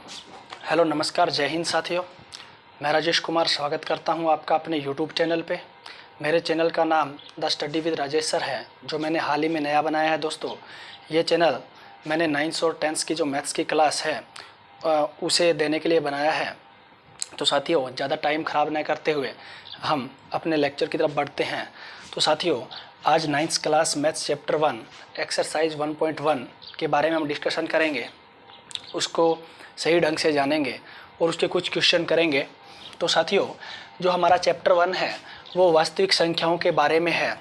Hello नमस्कार, जय हिंद साथियों। मैं राजेश कुमार स्वागत करता हूं आपका अपने यूट्यूब चैनल पे। मेरे चैनल का नाम the study with Rajesh sir है, जो मैंने हाल ही में नया बनाया है। दोस्तों, ये चैनल मैंने 9th और 10th की जो मैथ्स की क्लास है उसे देने के लिए बनाया है। तो साथियों, ज़्यादा टाइम ख़राब न करते हुए हम अपने लेक्चर की तरफ बढ़ते हैं। तो साथियों, आज 9th class maths chapter 1 exercise 1.1 के बारे में हम डिस्कशन करेंगे। उसको सही ढंग से जानेंगे और उसके कुछ क्वेश्चन करेंगे। तो साथियों, जो हमारा चैप्टर 1 है वो वास्तविक संख्याओं के बारे में है।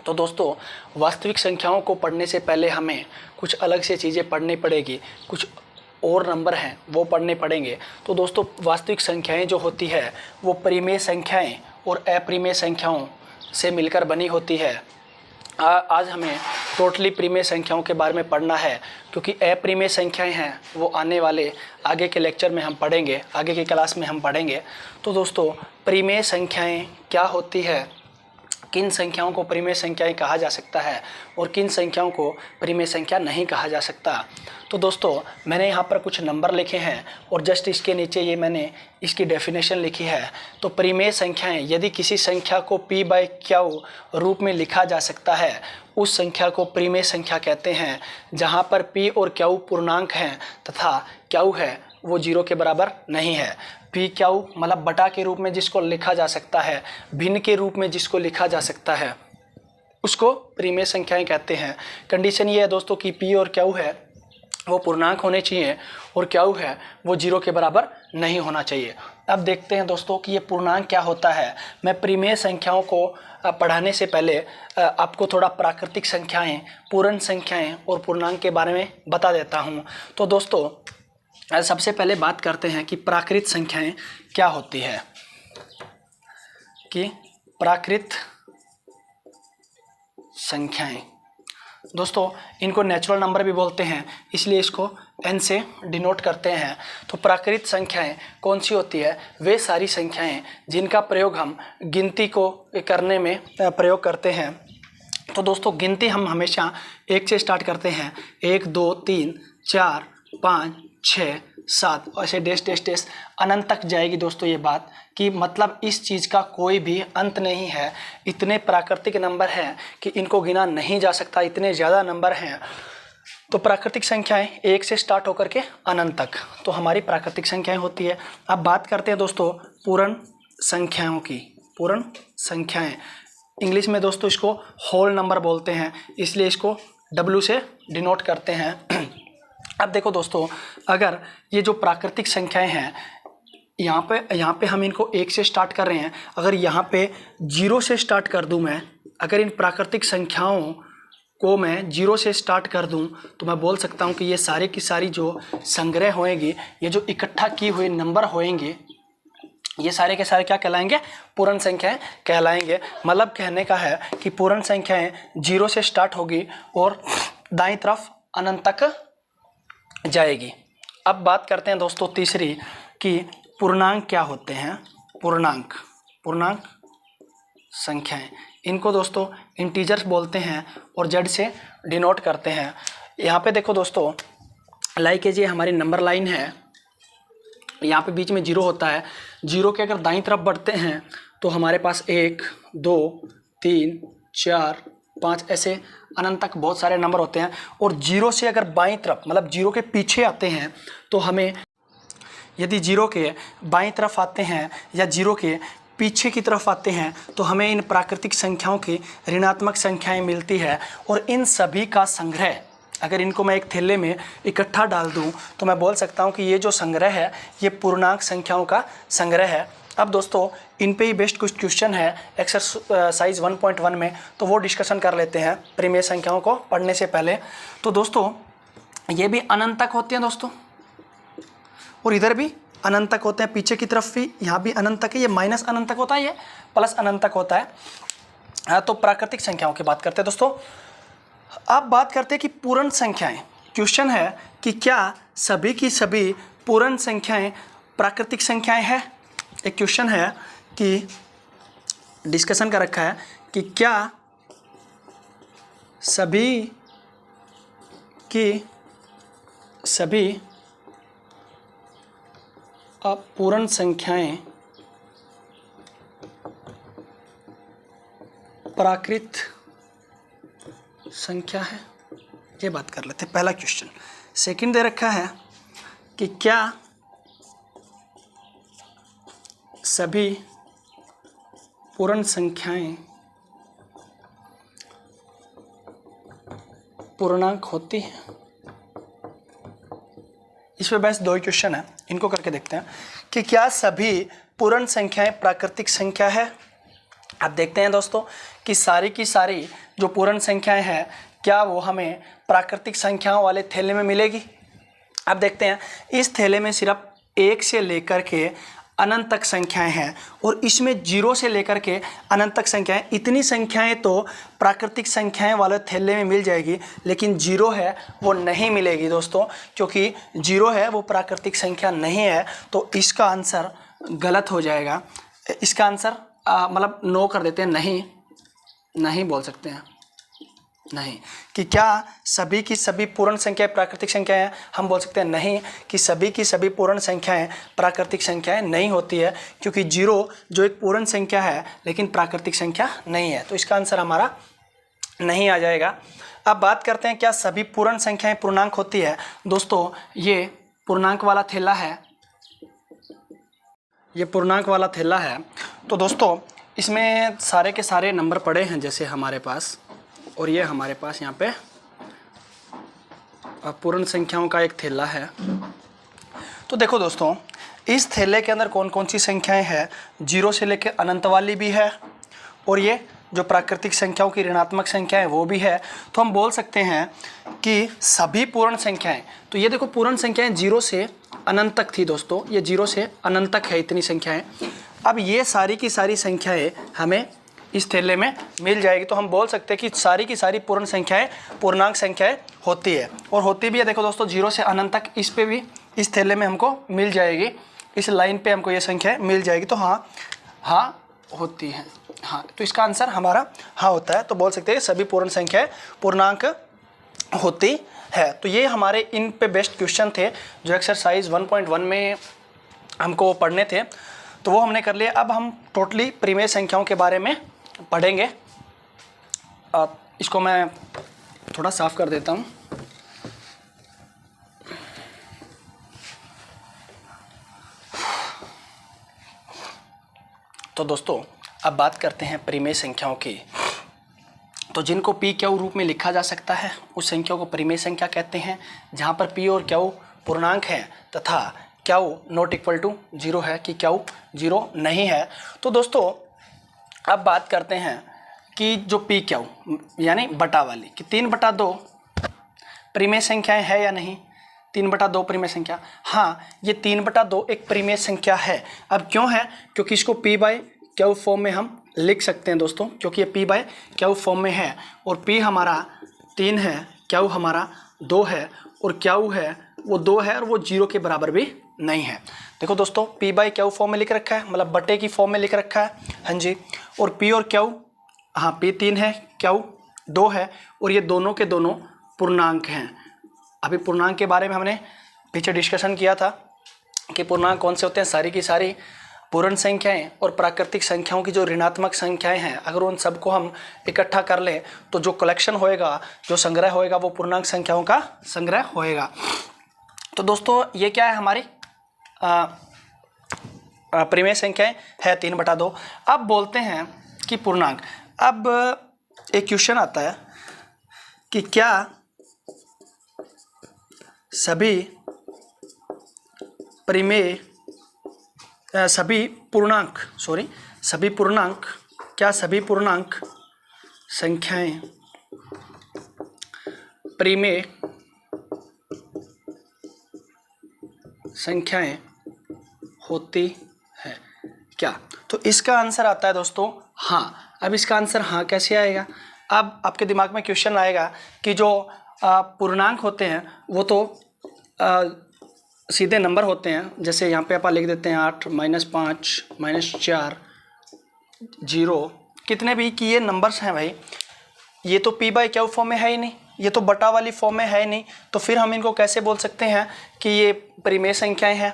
तो दोस्तों, वास्तविक संख्याओं को पढ़ने से पहले हमें कुछ अलग से चीज़ें पढ़नी पड़ेगी, कुछ और नंबर हैं वो पढ़ने पड़ेंगे। तो दोस्तों, वास्तविक संख्याएं जो होती है वो परिमेय संख्याएं और अपरिमेय संख्याओं से मिलकर बनी होती है। आज हमें टोटली परिमेय संख्याओं के बारे में पढ़ना है, क्योंकि अपरिमेय संख्याएं हैं वो आने वाले आगे के लेक्चर में हम पढ़ेंगे, आगे की क्लास में हम पढ़ेंगे। तो दोस्तों, परिमेय संख्याएं क्या होती है, किन संख्याओं को परिमेय संख्याएं कहा जा सकता है और किन संख्याओं को परिमेय संख्या नहीं कहा जा सकता। तो दोस्तों, मैंने यहाँ पर कुछ नंबर लिखे हैं और जस्ट इसके नीचे ये मैंने इसकी डेफिनेशन लिखी है। तो परिमेय संख्याएं, यदि किसी संख्या को p/q रूप में लिखा जा सकता है, उस संख्या को परिमेय संख्या कहते हैं। जहाँ पर p और q पूर्णांक हैं तथा q है वो 0 के बराबर नहीं है। p/q मतलब बटा के रूप में जिसको लिखा जा सकता है, भिन्न के रूप में जिसको लिखा जा सकता है, उसको परिमेय संख्याएं कहते हैं। कंडीशन ये है दोस्तों कि p और q है वो पूर्णांक होने चाहिए और q है वो 0 के बराबर नहीं होना चाहिए। अब देखते हैं दोस्तों कि ये पूर्णांक क्या होता है। मैं परिमेय संख्याओं को पढ़ाने से पहले आपको थोड़ा प्राकृतिक संख्याएं, पूर्ण संख्याएं और पूर्णांक के बारे में बता देता हूं। तो दोस्तों, सबसे पहले बात करते हैं कि प्राकृत संख्याएं क्या होती है। कि प्राकृत संख्याएं, दोस्तों इनको नेचुरल नंबर भी बोलते हैं, इसलिए इसको n से डिनोट करते हैं। तो प्राकृत संख्याएं कौन सी होती है? वे सारी संख्याएं जिनका प्रयोग हम गिनती को करने में प्रयोग करते हैं। तो दोस्तों, गिनती हम हमेशा 1 से स्टार्ट करते हैं। 1 2 3 4 5 6 7 ऐसे डैश डैश डैश अनंत तक जाएगी। दोस्तों, ये बात कि मतलब इस चीज़ का कोई भी अंत नहीं है। इतने प्राकृतिक नंबर हैं कि इनको गिना नहीं जा सकता, इतने ज़्यादा नंबर हैं। तो प्राकृतिक संख्याएं 1 से स्टार्ट होकर के अनंत तक तो हमारी प्राकृतिक संख्याएं होती है। अब बात करते हैं दोस्तों पूर्ण संख्याओं की। पूर्ण संख्याएं इंग्लिश में दोस्तों इसको होल नंबर बोलते हैं, इसलिए इसको W से डिनोट करते हैं। अब देखो दोस्तों, अगर ये जो प्राकृतिक संख्याएं हैं, यहाँ पे हम इनको 1 से स्टार्ट कर रहे हैं। अगर यहाँ पे 0 से स्टार्ट कर दूँ मैं, अगर इन प्राकृतिक संख्याओं को मैं 0 से स्टार्ट कर दूं, तो मैं बोल सकता हूँ कि ये सारी की सारी जो संग्रह होएंगी, ये जो इकट्ठा की हुए नंबर होएंगे, ये सारे के सारे क्या कहलाएंगे? पूर्ण संख्याएं कहलाएंगे। मतलब कहने का है कि पूर्ण संख्याएं 0 से स्टार्ट होगी और दाईं तरफ अनंत तक जाएगी। अब बात करते हैं दोस्तों तीसरी कि पूर्णांक क्या होते हैं। पूर्णांक संख्याएं, इनको दोस्तों इंटीजर्स बोलते हैं और जेड से डिनोट करते हैं। यहाँ पे देखो दोस्तों, लाइक ये हमारी नंबर लाइन है, यहाँ पे बीच में 0 होता है। 0 के अगर दाईं तरफ बढ़ते हैं तो हमारे पास 1 2 3 4 5 ऐसे अनंत तक बहुत सारे नंबर होते हैं। और 0 से अगर बाईं तरफ मतलब 0 के पीछे आते हैं तो हमें, यदि 0 के बाईं तरफ आते हैं या 0 के पीछे की तरफ आते हैं तो हमें इन प्राकृतिक संख्याओं की ऋणात्मक संख्याएं मिलती है। और इन सभी का संग्रह, अगर इनको मैं एक थैले में इकट्ठा डाल दूं तो मैं बोल सकता हूं कि ये जो संग्रह है ये पूर्णांक संख्याओं का संग्रह है। अब दोस्तों, इन पे ही बेस्ट कुछ क्वेश्चन है एक्सरसाइज 1.1 में, तो वो डिस्कशन कर लेते हैं परिमेय संख्याओं को पढ़ने से पहले। तो दोस्तों, ये भी अनंत तक होते हैं दोस्तों, और इधर भी अनंत तक होते हैं, पीछे की तरफ भी यहाँ भी अनंत तक है। ये माइनस अनंत तक होता है, ये प्लस अनंत तक होता है। तो प्राकृतिक संख्याओं की बात करते हैं दोस्तों। अब बात करते हैं कि पूर्ण संख्याएं। क्वेश्चन है कि क्या सभी की सभी पूर्ण संख्याएं प्राकृतिक संख्याएं हैं। एक क्वेश्चन है कि डिस्कशन कर रखा है कि क्या सभी की सभी अपूर्ण संख्याएं प्राकृत संख्या है, ये बात कर लेते हैं पहला क्वेश्चन। सेकंड दे रखा है कि क्या सभी पूर्ण संख्याएं पूर्णांक होती हैं। इसमें बस दो ही क्वेश्चन है, इनको करके देखते हैं कि क्या सभी पूर्ण संख्याएं प्राकृतिक संख्या है। अब देखते हैं दोस्तों कि सारी की सारी जो पूर्ण संख्याएं हैं क्या वो हमें प्राकृतिक संख्याओं वाले थैले में मिलेगी। अब देखते हैं इस थैले में सिर्फ 1 से लेकर के अनंत तक संख्याएं हैं और इसमें 0 से लेकर के अनंत तक संख्याएं, इतनी संख्याएं तो प्राकृतिक संख्याएं वाले थैले में मिल जाएगी, लेकिन 0 है वो नहीं मिलेगी दोस्तों, क्योंकि 0 है वो प्राकृतिक संख्या नहीं है। तो इसका आंसर गलत हो जाएगा। इसका आंसर मतलब नो कर देते हैं, नहीं बोल सकते हैं, नहीं। कि क्या सभी की सभी पूर्ण संख्याएं प्राकृतिक संख्याएं हैं, हम बोल सकते हैं नहीं कि सभी की सभी पूर्ण संख्याएं प्राकृतिक संख्याएं नहीं होती है, क्योंकि 0 जो एक पूर्ण संख्या है लेकिन प्राकृतिक संख्या नहीं है। तो इसका आंसर हमारा नहीं आ जाएगा। अब बात करते हैं क्या सभी पूर्ण संख्याएं पूर्णांक होती है। दोस्तों ये पूर्णांक वाला थैला है, ये पूर्णांक वाला थैला है। तो दोस्तों इसमें सारे के सारे नंबर पड़े हैं जैसे हमारे पास, और ये हमारे पास यहाँ पे पूर्ण संख्याओं का एक थैला है। तो देखो दोस्तों इस थैले के अंदर कौन कौन सी संख्याएं हैं, 0 से लेकर अनंत वाली भी है और ये जो प्राकृतिक संख्याओं की ऋणात्मक संख्या है वो भी है। तो हम बोल सकते हैं कि सभी पूर्ण संख्याएं, तो ये देखो पूर्ण संख्याएं 0 से अनंत तक थी दोस्तों, ये 0 से अनंत तक है इतनी संख्याएं। अब ये सारी की सारी संख्याएं हमें इस थैले में मिल जाएगी। तो हम बोल सकते हैं कि सारी की सारी पूर्ण संख्याएं पूर्णांक संख्याएं होती है, और होती भी है। देखो दोस्तों 0 से अनंत तक इस पे भी इस थैले में हमको मिल जाएगी, इस लाइन पे हमको ये संख्याएं मिल जाएगी। तो हाँ होती है, हाँ। तो इसका आंसर हमारा हाँ होता है। तो बोल सकते हैं सभी पूर्ण संख्याएं पूर्णांक होती है। तो ये हमारे इन पे बेस्ट क्वेश्चन थे जो एक्सरसाइज 1.1 में हमको पढ़ने थे, तो वो हमने कर लिया। अब हम टोटली परिमेय संख्याओं के बारे में पढ़ेंगे। अब इसको मैं थोड़ा साफ कर देता हूँ। तो दोस्तों अब बात करते हैं परिमेय संख्याओं की। तो जिनको पी क्यू रूप में लिखा जा सकता है उस संख्या को परिमेय संख्या कहते हैं, जहाँ पर पी और क्यू पूर्णांक हैं तथा क्यू नॉट इक्वल टू 0 है, कि क्यू 0 नहीं है। तो दोस्तों अब बात करते हैं कि जो पी क्यू यानी बटा वाली कि 3/2 परिमेय संख्याएं है या नहीं। 3/2 परिमेय संख्या, हाँ ये 3/2 एक परिमेय संख्या है। अब क्यों है, क्योंकि इसको पी बाय क्यू फॉर्म में हम लिख सकते हैं दोस्तों, क्योंकि ये पी बाय क्यू फॉर्म में है और पी हमारा 3 है, क्यू हमारा 2 है और क्यू है वो 2 है और वो 0 के बराबर भी नहीं है। देखो दोस्तों पी बाय क्यू फॉर्म में लिख रखा है, मतलब बटे की फॉर्म में लिख रखा है, हाँ जी। और पी और क्यू, हाँ पी 3 है क्यू 2 है और ये दोनों के दोनों पूर्णांक हैं। अभी पूर्णांक के बारे में हमने पीछे डिस्कशन किया था कि पूर्णांक कौन से होते हैं, सारी की सारी पूर्ण संख्याएं और प्राकृतिक संख्याओं की जो ऋणात्मक संख्याएं हैं, अगर उन सबको हम इकट्ठा कर लें तो जो कलेक्शन होएगा, जो संग्रह होएगा वो पूर्णांक संख्याओं का संग्रह होएगा। तो दोस्तों ये क्या है, हमारी परिमेय संख्याएं है 3/2। अब बोलते हैं कि पूर्णांक। अब एक क्वेश्चन आता है कि क्या सभी परिमेय सभी पूर्णांक क्या सभी पूर्णांक संख्याएं परिमेय संख्याएं होती है क्या। तो इसका आंसर आता है दोस्तों हाँ। अब इसका आंसर हाँ कैसे आएगा, अब आपके दिमाग में क्वेश्चन आएगा कि जो पूर्णांक होते हैं वो तो सीधे नंबर होते हैं, जैसे यहाँ पे आप लिख देते हैं 8 -5 -4 0 कितने भी कि ये नंबर्स हैं भाई। ये तो पी बाय क्यू फॉर्म में है ही नहीं, ये तो बटा वाली फॉर्म में है ही नहीं, तो फिर हम इनको कैसे बोल सकते हैं कि ये परिमेय संख्याएं हैं।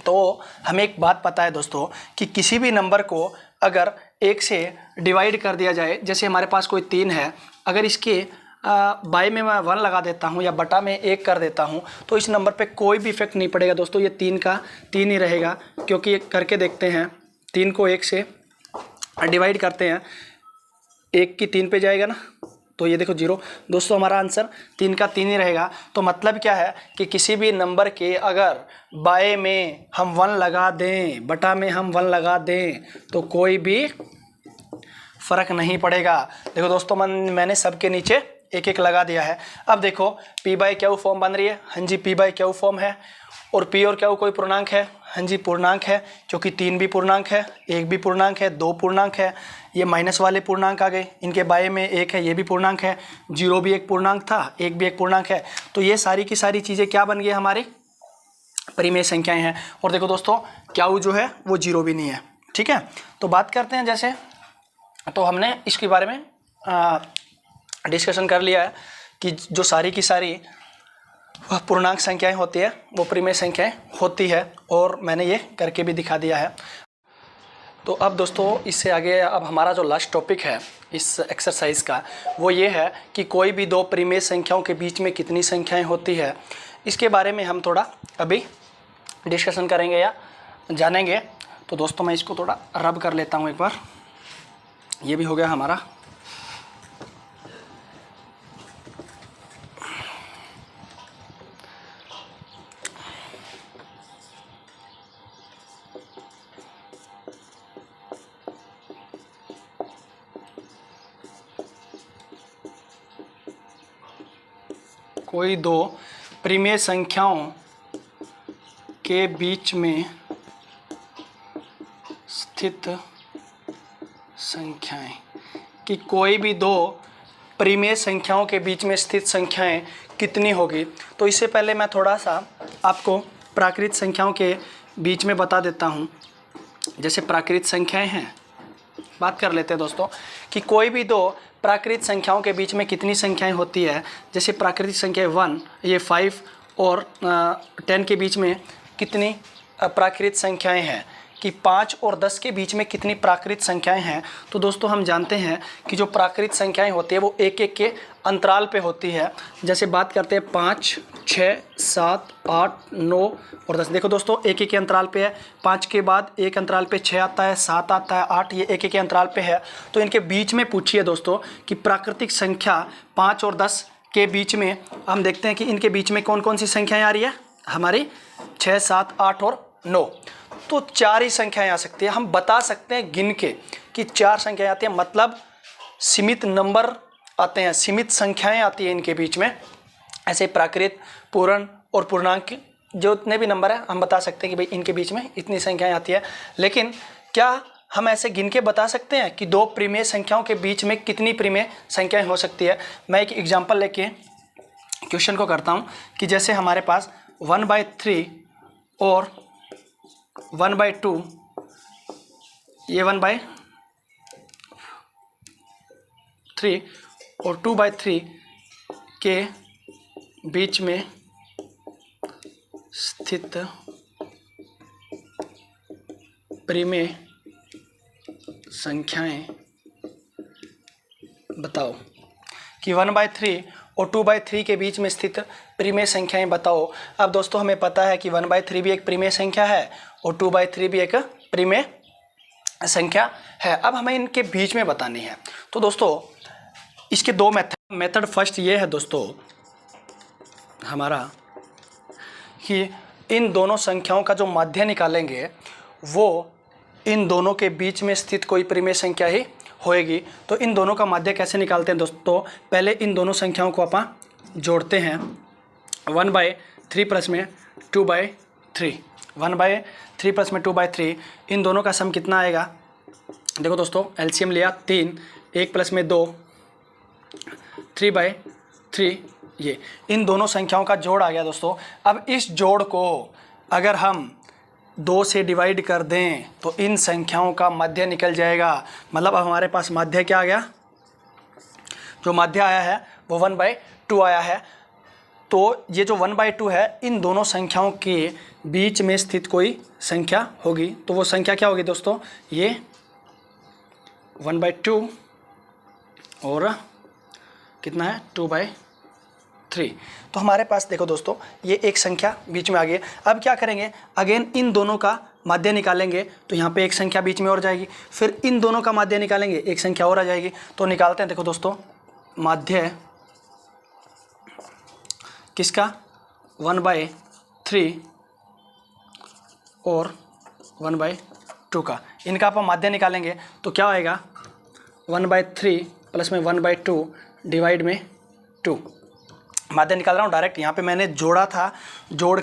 तो हमें एक बात पता है दोस्तों कि किसी भी नंबर को अगर 1 से डिवाइड कर दिया जाए, जैसे हमारे पास कोई 3 है, अगर इसके बाई में मैं 1 लगा देता हूँ या बटा में 1 कर देता हूँ तो इस नंबर पे कोई भी इफेक्ट नहीं पड़ेगा दोस्तों। ये 3 का 3 ही रहेगा, क्योंकि ये करके देखते हैं। 3 को 1 से डिवाइड करते हैं, 1 की 3 पे जाएगा ना, तो ये देखो 0। दोस्तों हमारा आंसर 3 का 3 ही रहेगा। तो मतलब क्या है कि किसी भी नंबर के अगर बाय में हम 1 लगा दें, बटा में हम 1 लगा दें, तो कोई भी फ़र्क नहीं पड़ेगा। देखो दोस्तों मैंने सबके नीचे 1-1 लगा दिया है। अब देखो p/q फॉर्म बन रही है। हाँ जी, p/q फॉर्म है। और p और q कोई पूर्णांक है? हाँ जी पूर्णांक है, क्योंकि 3 भी पूर्णांक है, 1 भी पूर्णांक है, 2 पूर्णांक है। ये माइनस वाले पूर्णांक आ गए, इनके बाय में 1 है, ये भी पूर्णांक है। 0 भी एक पूर्णांक था, 1 भी एक पूर्णांक है। तो ये सारी की सारी चीज़ें क्या बन गई हमारी परिमेय संख्याएं हैं। और देखो दोस्तों q जो है वो 0 भी नहीं है। ठीक है, तो बात करते हैं जैसे, तो हमने इसके बारे में डिस्कशन कर लिया है कि जो सारी की सारी वह पूर्णांक संख्याएं होती है वो परिमेय संख्याएं होती है, और मैंने ये करके भी दिखा दिया है। तो अब दोस्तों इससे आगे अब हमारा जो लास्ट टॉपिक है इस एक्सरसाइज का वो ये है कि कोई भी दो परिमेय संख्याओं के बीच में कितनी संख्याएं होती है, इसके बारे में हम थोड़ा अभी डिस्कशन करेंगे या जानेंगे। तो दोस्तों मैं इसको थोड़ा रब कर लेता हूँ एक बार। ये भी हो गया हमारा। कोई दो परिमेय संख्याओं के बीच में स्थित संख्याएं, कि कोई भी दो परिमेय संख्याओं के बीच में स्थित संख्याएं कितनी होगी। तो इससे पहले मैं थोड़ा सा आपको प्राकृत संख्याओं के बीच में बता देता हूँ। जैसे प्राकृत संख्याएं हैं, बात कर लेते हैं दोस्तों कि कोई भी दो प्राकृत संख्याओं के बीच में कितनी संख्याएं होती है। जैसे प्राकृतिक संख्या 1, ये 5 और 10 के बीच में कितनी प्राकृत संख्याएं हैं, कि 5 और 10 के बीच में कितनी प्राकृत संख्याएं हैं। तो दोस्तों हम जानते हैं कि जो प्राकृत संख्याएं होती है वो एक एक के अंतराल पे होती है। जैसे बात करते हैं 5, 6, 7, 8, 9 और 10। देखो दोस्तों एक एक के अंतराल पे है। 5 के बाद एक अंतराल पे 6 आता है, 7 आता है, 8, ये एक एक के अंतराल पे है। तो इनके बीच में पूछिए दोस्तों कि प्राकृतिक संख्या 5 और 10 के बीच में हम देखते हैं कि इनके बीच में कौन कौन सी संख्याएँ आ रही है हमारी, 6, 7, 8 और 9। तो 4 ही संख्याएं आ सकती है। हम बता सकते हैं गिन के कि 4 संख्याएं आती हैं, मतलब सीमित नंबर आते हैं, सीमित संख्याएं आती हैं इनके बीच में। ऐसे प्राकृत, पूर्ण और पूर्णांक जो इतने भी नंबर हैं हम बता सकते हैं कि भाई इनके बीच में इतनी संख्याएं आती है। लेकिन क्या हम ऐसे गिन के बता सकते हैं कि दो परिमेय संख्याओं के बीच में कितनी परिमेय संख्याएं हो सकती है। मैं एक एग्जाम्पल लेके क्वेश्चन को करता हूँ कि जैसे हमारे पास 1/3 और 1/2, ये 1/3 और 2/3 के बीच में स्थित परिमेय संख्याएं बताओ, कि 1/3 और 2/3 के बीच में स्थित परिमेय संख्याएं बताओ। अब दोस्तों हमें पता है कि 1/3 भी एक परिमेय संख्या है और 2/3 भी एक परिमेय संख्या है। अब हमें इनके बीच में बतानी है। तो दोस्तों इसके दो मेथड फर्स्ट ये है दोस्तों हमारा कि इन दोनों संख्याओं का जो माध्य निकालेंगे वो इन दोनों के बीच में स्थित कोई परिमेय संख्या ही होएगी। तो इन दोनों का माध्य कैसे निकालते हैं दोस्तों, पहले इन दोनों संख्याओं को अपन जोड़ते हैं। 1/3 प्लस में 2/3, 1/3 प्लस में 2/3, इन दोनों का सम कितना आएगा। देखो दोस्तों एलसीएम लिया 3, 1 प्लस में 2, 3/3, ये इन दोनों संख्याओं का जोड़ आ गया दोस्तों। अब इस जोड़ को अगर हम 2 से डिवाइड कर दें तो इन संख्याओं का माध्य निकल जाएगा। मतलब अब हमारे पास माध्य क्या आ गया, जो माध्य आया है वो 1/2 आया है। तो ये जो 1/2 है इन दोनों संख्याओं के बीच में स्थित कोई संख्या होगी, तो वो संख्या क्या होगी दोस्तों, ये 1/2 और कितना है 2/3। तो हमारे पास देखो दोस्तों ये एक संख्या बीच में आ गई। अब क्या करेंगे, अगेन इन दोनों का माध्य निकालेंगे, तो यहाँ पे एक संख्या बीच में और जाएगी, फिर इन दोनों का माध्य निकालेंगे, एक संख्या और आ जाएगी। तो निकालते हैं, देखो दोस्तों माध्य किसका 1/3 और 1/2 का, इनका आप माध्य निकालेंगे तो क्या आएगा 1/3 प्लस में 1/2 डिवाइड में 2। माध्य निकाल रहा हूँ डायरेक्ट, यहाँ पे मैंने जोड़ा था, जोड़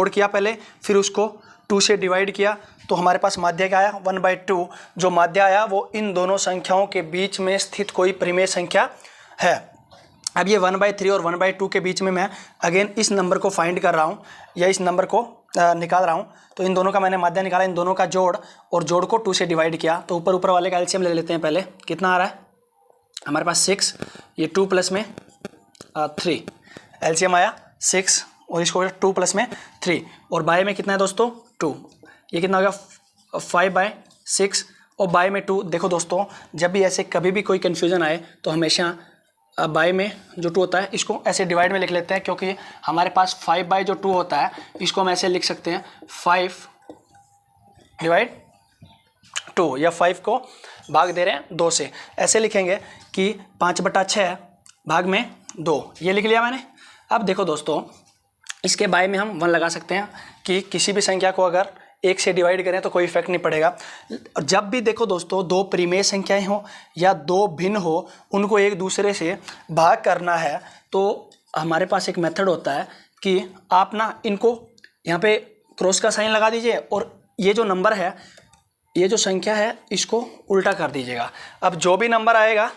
किया पहले, फिर उसको 2 से डिवाइड किया, तो हमारे पास माध्य क्या आया 1/2। जो माध्य आया वो इन दोनों संख्याओं के बीच में स्थित कोई परिमेय संख्या है। अब ये 1/3 और 1/2 के बीच में मैं अगेन इस नंबर को फाइंड कर रहा हूँ या इस नंबर को निकाल रहा हूँ। तो इन दोनों का मैंने माध्य निकाला, इन दोनों का जोड़, और जोड़ को 2 से डिवाइड किया। तो ऊपर वाले का एलसीएम ले लेते हैं पहले, कितना आ रहा है हमारे पास 6, ये 2 प्लस में 3, एलसीएम आया 6 और इसको 2 प्लस में 3, और बाय में कितना है दोस्तों 2, ये कितना हो गया 5/6 और बाय में 2। देखो दोस्तों जब भी ऐसे कभी भी कोई कन्फ्यूज़न आए तो हमेशा बाय में जो 2 होता है इसको ऐसे डिवाइड में लिख लेते हैं, क्योंकि हमारे पास 5/2 होता है, इसको हम ऐसे लिख सकते हैं 5/2 या 5 को भाग दे रहे हैं 2 से, ऐसे लिखेंगे कि 5/6 भाग में 2, ये लिख लिया मैंने। अब देखो दोस्तों इसके बाय में हम 1 लगा सकते हैं कि किसी भी संख्या को अगर 1 से डिवाइड करें तो कोई इफेक्ट नहीं पड़ेगा। जब भी देखो दोस्तों 2 परिमेय संख्याएं हो या 2 भिन्न हो, उनको एक दूसरे से भाग करना है, तो हमारे पास एक मेथड होता है कि आप ना इनको यहाँ पे क्रॉस का साइन लगा दीजिए और ये जो नंबर है, ये जो संख्या है, इसको उल्टा कर दीजिएगा। अब जो भी नंबर आएगा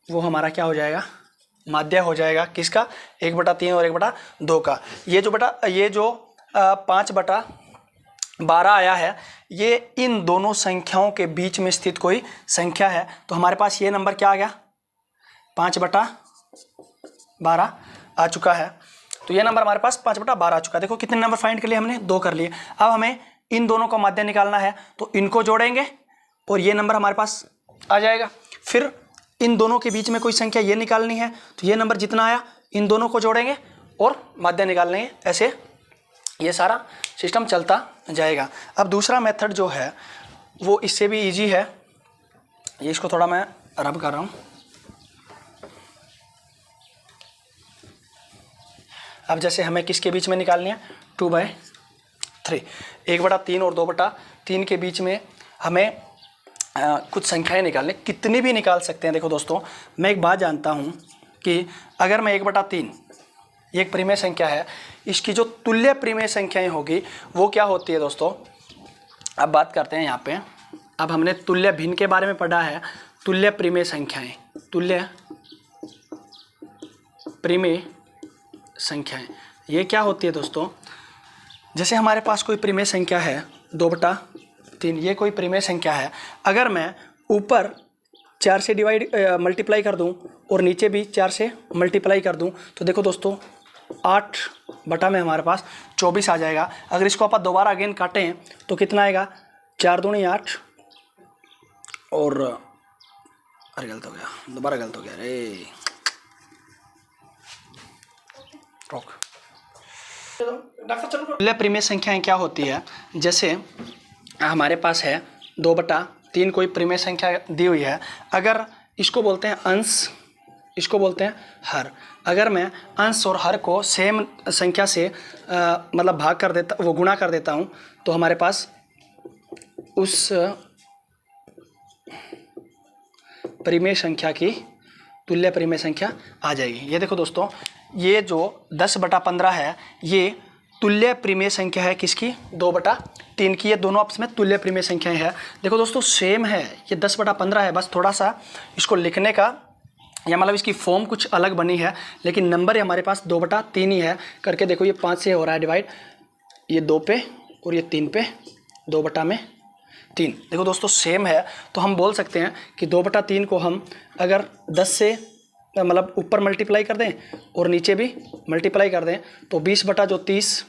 वो हमारा क्या हो जाएगा, माध्य हो जाएगा, किसका 1/3 और 1/2 का। ये जो 5/12 आया है, ये इन दोनों संख्याओं के बीच में स्थित कोई संख्या है। तो हमारे पास ये नंबर क्या आ गया 5/12 आ चुका है। तो ये नंबर हमारे पास 5/12 आ चुका है। देखो कितने नंबर फाइंड कर लिए हमने, 2 कर लिए। अब हमें इन दोनों का माध्य निकालना है, तो इनको जोड़ेंगे और ये नंबर हमारे पास आ जाएगा। फिर इन दोनों के बीच में कोई संख्या ये निकालनी है, तो ये नंबर जितना आया इन दोनों को जोड़ेंगे और माध्य निकाल लेंगे। ऐसे ये सारा सिस्टम चलता जाएगा। अब दूसरा मेथड जो है वो इससे भी इजी है, ये इसको थोड़ा मैं रब कर रहा हूँ। अब जैसे हमें किसके बीच में निकालनी है 2/3, 1/3 और 2/3 के बीच में हमें कुछ संख्याएं निकालने, कितनी भी निकाल सकते हैं। देखो दोस्तों मैं एक बात जानता हूँ कि अगर मैं 1/3 एक परिमेय संख्या है, इसकी जो तुल्य परिमेय संख्याएं होगी वो क्या होती है दोस्तों। अब बात करते हैं यहाँ पे, अब हमने तुल्य भिन्न के बारे में पढ़ा है। तुल्य परिमेय संख्याएं, तुल्य परिमेय संख्याएं ये क्या होती है दोस्तों। जैसे हमारे पास कोई परिमेय संख्या है 2/3, ये कोई परिमेय संख्या है। अगर मैं ऊपर 4 से मल्टीप्लाई कर दूं और नीचे भी 4 से मल्टीप्लाई कर दूं, तो देखो दोस्तों 8 में हमारे पास 24 आ जाएगा। अगर इसको आप दोबारा अगेन काटें तो कितना आएगा 4 दूनी 8 और अरे गलत हो गया, दोबारा गलत हो गया, अरे रोक। तुल्य परिमेय संख्याएं क्या होती है, जैसे हमारे पास है 2/3 कोई परिमेय संख्या दी हुई है। अगर इसको बोलते हैं अंश, इसको बोलते हैं हर। अगर मैं अंश और हर को सेम संख्या से मतलब भाग कर देता, वो गुणा कर देता हूँ, तो हमारे पास उस परिमेय संख्या की तुल्य परिमेय संख्या आ जाएगी। ये देखो दोस्तों ये जो 10/15 है ये तुल्य परिमेय संख्या है किसकी 2/3 की। ये दोनों आपस में तुल्य परिमेय संख्याएं हैं। देखो दोस्तों सेम है, ये 10/15 है, बस थोड़ा सा इसको लिखने का या मतलब इसकी फॉर्म कुछ अलग बनी है, लेकिन नंबर हमारे पास 2/3 ही है। करके देखो ये 5 से हो रहा है डिवाइड, ये 2 पे और ये 3 पे, 2/3। देखो दोस्तों सेम है, तो हम बोल सकते हैं कि 2/3 को हम अगर 10 से मतलब ऊपर मल्टीप्लाई कर दें और नीचे भी मल्टीप्लाई कर दें, तो 20 बटा जो 30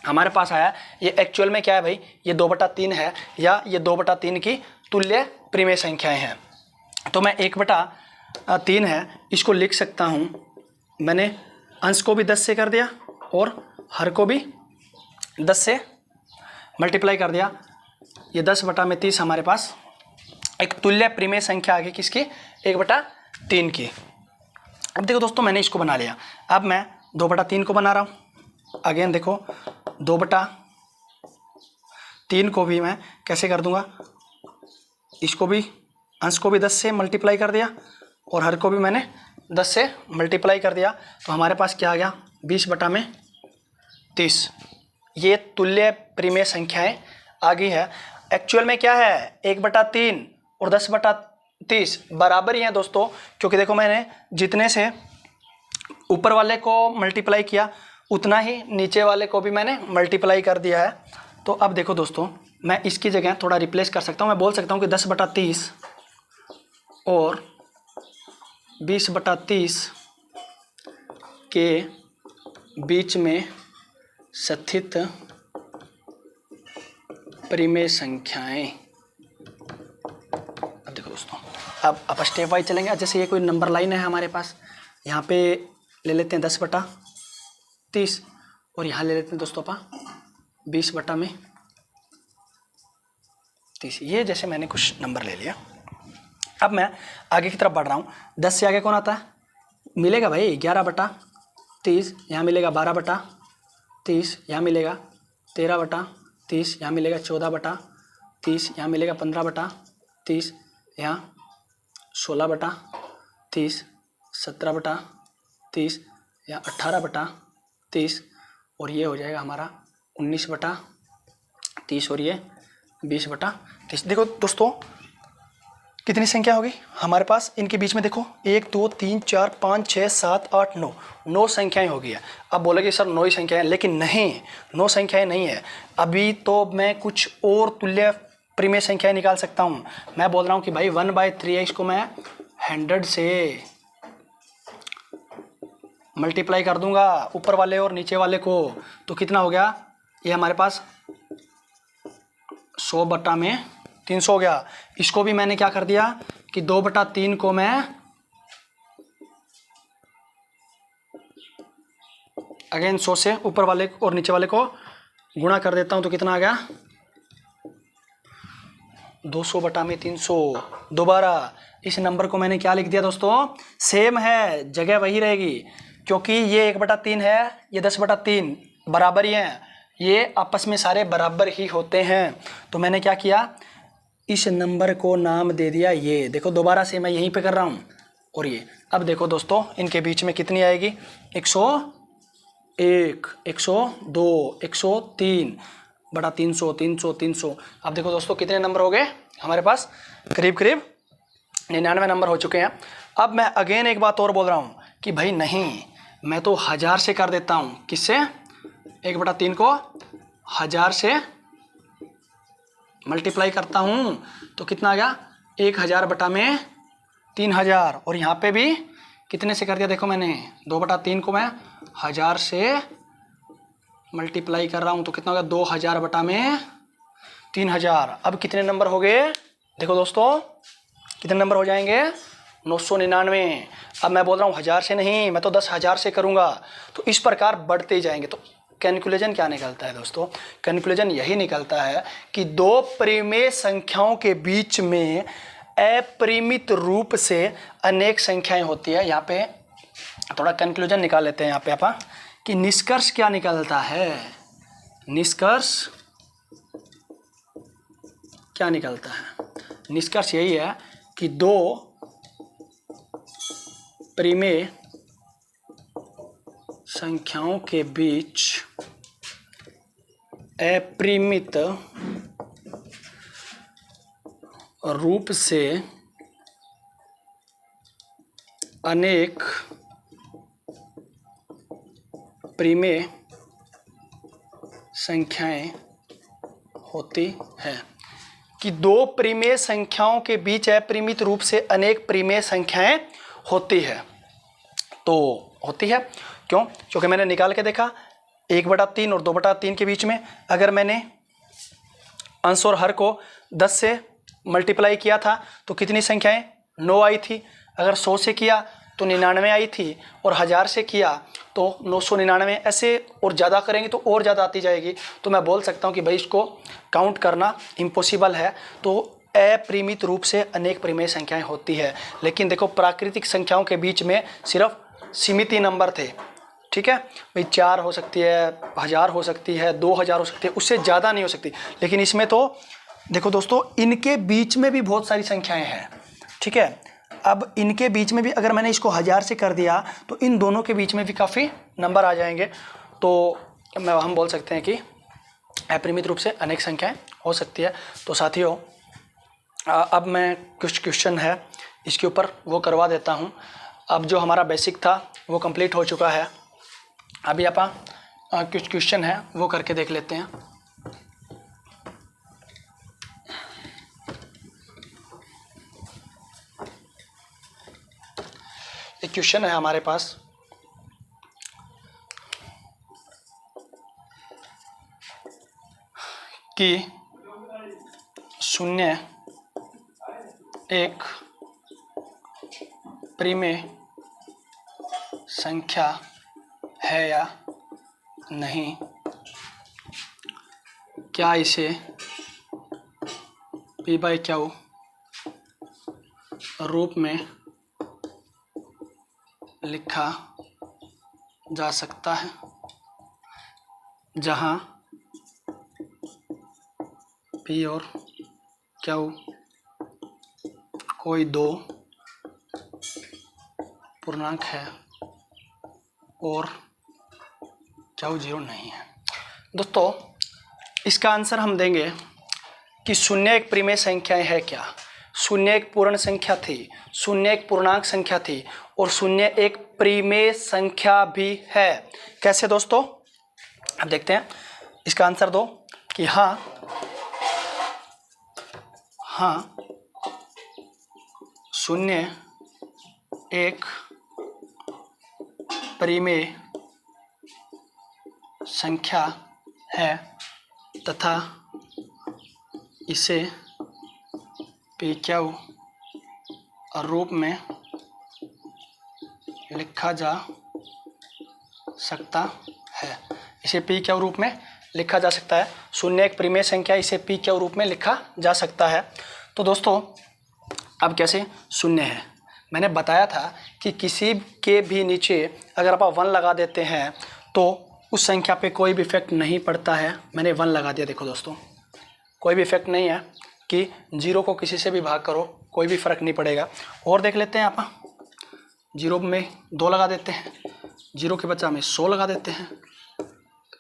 हमारे पास आया, ये एक्चुअल में क्या है भाई, ये 2/3 है, या ये 2/3 की तुल्य परिमेय संख्याएं हैं। तो मैं 1/3 है इसको लिख सकता हूँ, मैंने अंश को भी 10 से कर दिया और हर को भी 10 से मल्टीप्लाई कर दिया। ये 10/30 हमारे पास एक तुल्य परिमेय संख्या आ गई, किसकी, 1/3 की। अब देखो दोस्तों, मैंने इसको बना लिया, अब मैं 2/3 को बना रहा हूँ। अगेन देखो 2/3 को भी मैं कैसे कर दूंगा, इसको भी अंश को भी 10 से मल्टीप्लाई कर दिया और हर को भी मैंने 10 से मल्टीप्लाई कर दिया, तो हमारे पास क्या आ गया, 20/30। ये तुल्य परिमेय संख्याएं आ गई है। एक्चुअल में क्या है, 1/3 और 10/30 बराबर ही हैं दोस्तों, क्योंकि देखो मैंने जितने से ऊपर वाले को मल्टीप्लाई किया उतना ही नीचे वाले को भी मैंने मल्टीप्लाई कर दिया है। तो अब देखो दोस्तों, मैं इसकी जगह थोड़ा रिप्लेस कर सकता हूँ, मैं बोल सकता हूँ कि 10/30 और 20/30 के बीच में स्थित परिमेय संख्याएं। अब देखो दोस्तों, अब स्टेप वाइज चलेंगे। जैसे ये कोई नंबर लाइन है हमारे पास, यहाँ पे ले लेते हैं 10/30 और यहाँ ले लेते हैं दोस्तों अपन 20/30। ये जैसे मैंने कुछ नंबर ले लिया। अब मैं आगे की तरफ बढ़ रहा हूँ। 10 से आगे कौन आता है, मिलेगा भाई 11/30, यहाँ मिलेगा 12/30, यहाँ मिलेगा 13/30, यहाँ मिलेगा 14/30, यहाँ मिलेगा 15/30, यहाँ 16/30, 17/30, यहाँ 18/30 और ये हो जाएगा हमारा 19/30 और ये 20/30। देखो दोस्तों कितनी संख्या होगी हमारे पास इनके बीच में, देखो 1 2 3 4 5 6 7 8 9, 9 संख्याएं होगी है। अब बोलेगे सर 9 ही संख्याएं, लेकिन नहीं, 9 संख्याएं नहीं है। अभी तो मैं कुछ और तुल्य परिमेय संख्याएं निकाल सकता हूं। मैं बोल रहा हूं कि भाई 1/3 है, इसको मैं 100 से मल्टीप्लाई कर दूंगा ऊपर वाले और नीचे वाले को, तो कितना हो गया, ये हमारे पास 100/300 हो गया। इसको भी मैंने क्या कर दिया कि 2/3 को मैं अगेन 100 से ऊपर वाले और नीचे वाले को गुणा कर देता हूं, तो कितना आ गया 200/300। दोबारा इस नंबर को मैंने क्या लिख दिया दोस्तों, सेम है, जगह वही रहेगी, क्योंकि ये 1/3 है, ये 10/3 बराबर ही हैं, ये आपस में सारे बराबर ही होते हैं। तो मैंने क्या किया, इस नंबर को नाम दे दिया ये। देखो दोबारा से मैं यहीं पे कर रहा हूँ और ये। अब देखो दोस्तों इनके बीच में कितनी आएगी, 101, 102, 103/300, 300, 300। अब देखो दोस्तों कितने नंबर हो गए हमारे पास, करीब करीब 99 नंबर हो चुके हैं। अब मैं अगेन एक बात और बोल रहा हूँ कि भाई नहीं, मैं तो 1000 से कर देता हूँ। किससे, 1/3 को 1000 से मल्टीप्लाई करता हूँ, तो कितना आ गया 1000/3000। और यहाँ पे भी कितने से कर दिया, देखो मैंने 2/3 को मैं 1000 से मल्टीप्लाई कर रहा हूँ, तो कितना हो गया 2000/3000। अब कितने नंबर हो गए, देखो दोस्तों कितने नंबर हो जाएंगे, 999। अब मैं बोल रहा हूँ 1000 से नहीं, मैं तो 10,000 से करूँगा। तो इस प्रकार बढ़ते ही जाएंगे। तो कंक्लूजन क्या निकलता है दोस्तों, कंक्लूजन यही निकलता है कि दो परिमेय संख्याओं के बीच में अपरिमित रूप से अनेक संख्याएं होती है। यहाँ पे थोड़ा कंक्लूजन निकाल लेते हैं यहाँ पे अपन कि निष्कर्ष क्या निकलता है, निष्कर्ष क्या निकलता है, निष्कर्ष यही है कि दो परिमेय संख्याओं के बीच अपरिमित रूप से अनेक परिमेय संख्याएं होती हैं। कि दो परिमेय संख्याओं के बीच अपरिमित रूप से अनेक परिमेय संख्याएं होती है। तो होती है। क्यों? क्योंकि मैंने निकाल के देखा 1/3 और 2/3 के बीच में अगर मैंने अंश और हर को 10 से मल्टीप्लाई किया था तो कितनी संख्याएं 9 आई थी। अगर 100 से किया तो 99 आई थी, और 1000 से किया तो 999। ऐसे और ज़्यादा करेंगे तो और ज़्यादा आती जाएगी। तो मैं बोल सकता हूँ कि भाई इसको काउंट करना इम्पॉसिबल है। तो अपरिमित रूप से अनेक परिमेय संख्याएं होती है। लेकिन देखो प्राकृतिक संख्याओं के बीच में सिर्फ सीमित ही नंबर थे, ठीक है भाई। 4 हो सकती है, 1000 हो सकती है, 2000 हो सकती है, उससे ज़्यादा नहीं हो सकती। लेकिन इसमें तो देखो दोस्तों, इनके बीच में भी बहुत सारी संख्याएं हैं, ठीक है। अब इनके बीच में भी अगर मैंने इसको 1000 से कर दिया तो इन दोनों के बीच में भी काफ़ी नंबर आ जाएंगे। तो हम बोल सकते हैं कि अपरिमित रूप से अनेक संख्याएं हो सकती है। तो साथियों, अब मैं कुछ क्वेश्चन है इसके ऊपर वो करवा देता हूँ। अब जो हमारा बेसिक था वो कंप्लीट हो चुका है। अभी आप कुछ क्वेश्चन है वो करके देख लेते हैं। एक क्वेश्चन है हमारे पास कि 0 एक परिमेय संख्या है या नहीं, क्या इसे P/Q रूप में लिखा जा सकता है, जहां P और Q कोई दो पूर्णांक है और Q 0 नहीं है। दोस्तों, इसका आंसर हम देंगे कि 0 एक परिमेय संख्या है क्या। 0 एक पूर्ण संख्या थी, 0 एक पूर्णांक संख्या थी, और 0 एक परिमेय संख्या भी है। कैसे दोस्तों? अब देखते हैं। इसका आंसर दो कि हाँ 0 एक परिमेय संख्या है तथा इसे P/Q रूप में लिखा जा सकता है। इसे P/Q रूप में लिखा जा सकता है। 0 एक परिमेय संख्या, इसे P/Q रूप में लिखा जा सकता है। तो दोस्तों, अब कैसे 0 है, मैंने बताया था कि किसी के भी नीचे अगर आप 1 लगा देते हैं तो उस संख्या पे कोई भी इफेक्ट नहीं पड़ता है। मैंने 1 लगा दिया, देखो दोस्तों, कोई भी इफेक्ट नहीं है कि 0 को किसी से भी भाग करो, कोई भी फ़र्क नहीं पड़ेगा। और देख लेते हैं आप, 0 में 2 लगा देते हैं, 0 के बच्चा में 100 लगा देते हैं।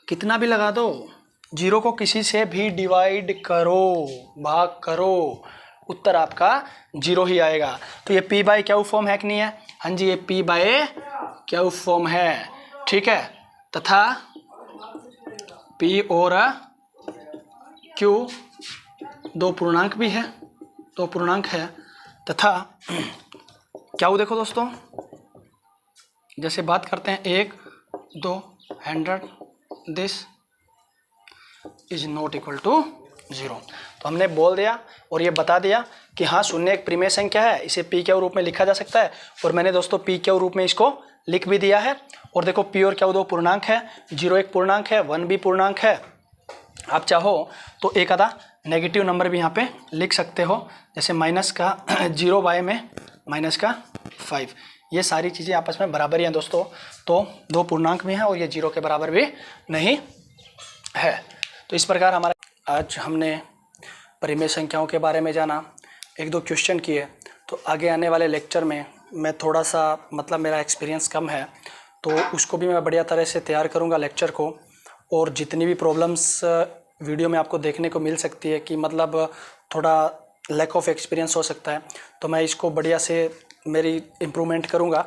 कितना भी लगा दो, 0 को किसी से भी डिवाइड करो, भाग करो, उत्तर आपका 0 ही आएगा। तो ये P/Q फॉर्म है कि नहीं है? हाँ जी, ये P/Q फॉर्म है, ठीक है। तथा P और Q दो पूर्णांक भी है, दो पूर्णांक है। तथा Q देखो दोस्तों, जैसे बात करते हैं 1, 2, 100, this is not equal to 0। तो हमने बोल दिया और ये बता दिया कि हाँ 0 एक परिमेय संख्या है, इसे P/Q रूप में लिखा जा सकता है। और मैंने दोस्तों P/Q रूप में इसको लिख भी दिया है। और देखो P और Q दो पूर्णांक है, 0 एक पूर्णांक है, 1 भी पूर्णांक है। आप चाहो तो एक आधा नेगेटिव नंबर भी यहाँ पे लिख सकते हो, जैसे माइनस का 0 बाय में माइनस का 5। ये सारी चीज़ें आपस में बराबर ही हैं दोस्तों। तो दो पूर्णांक भी हैं और ये 0 के बराबर भी नहीं है। तो इस प्रकार हमारा आज हमने परिमेय संख्याओं के बारे में जाना, एक दो क्वेश्चन किए। तो आगे आने वाले लेक्चर में मैं थोड़ा सा मेरा एक्सपीरियंस कम है तो उसको भी मैं बढ़िया तरह से तैयार करूँगा लेक्चर को। और जितनी भी प्रॉब्लम्स वीडियो में आपको देखने को मिल सकती है कि थोड़ा लैक ऑफ एक्सपीरियंस हो सकता है, तो मैं इसको बढ़िया से मेरी इम्प्रूवमेंट करूँगा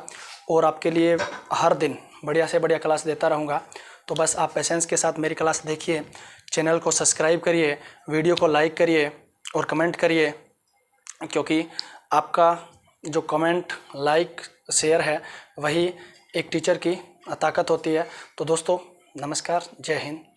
और आपके लिए हर दिन बढ़िया से बढ़िया क्लास देता रहूँगा। तो बस आप पेशेंस के साथ मेरी क्लास देखिए, चैनल को सब्सक्राइब करिए, वीडियो को लाइक करिए और कमेंट करिए, क्योंकि आपका जो कमेंट, लाइक, शेयर है वही एक टीचर की ताकत होती है। तो दोस्तों नमस्कार, जय हिंद।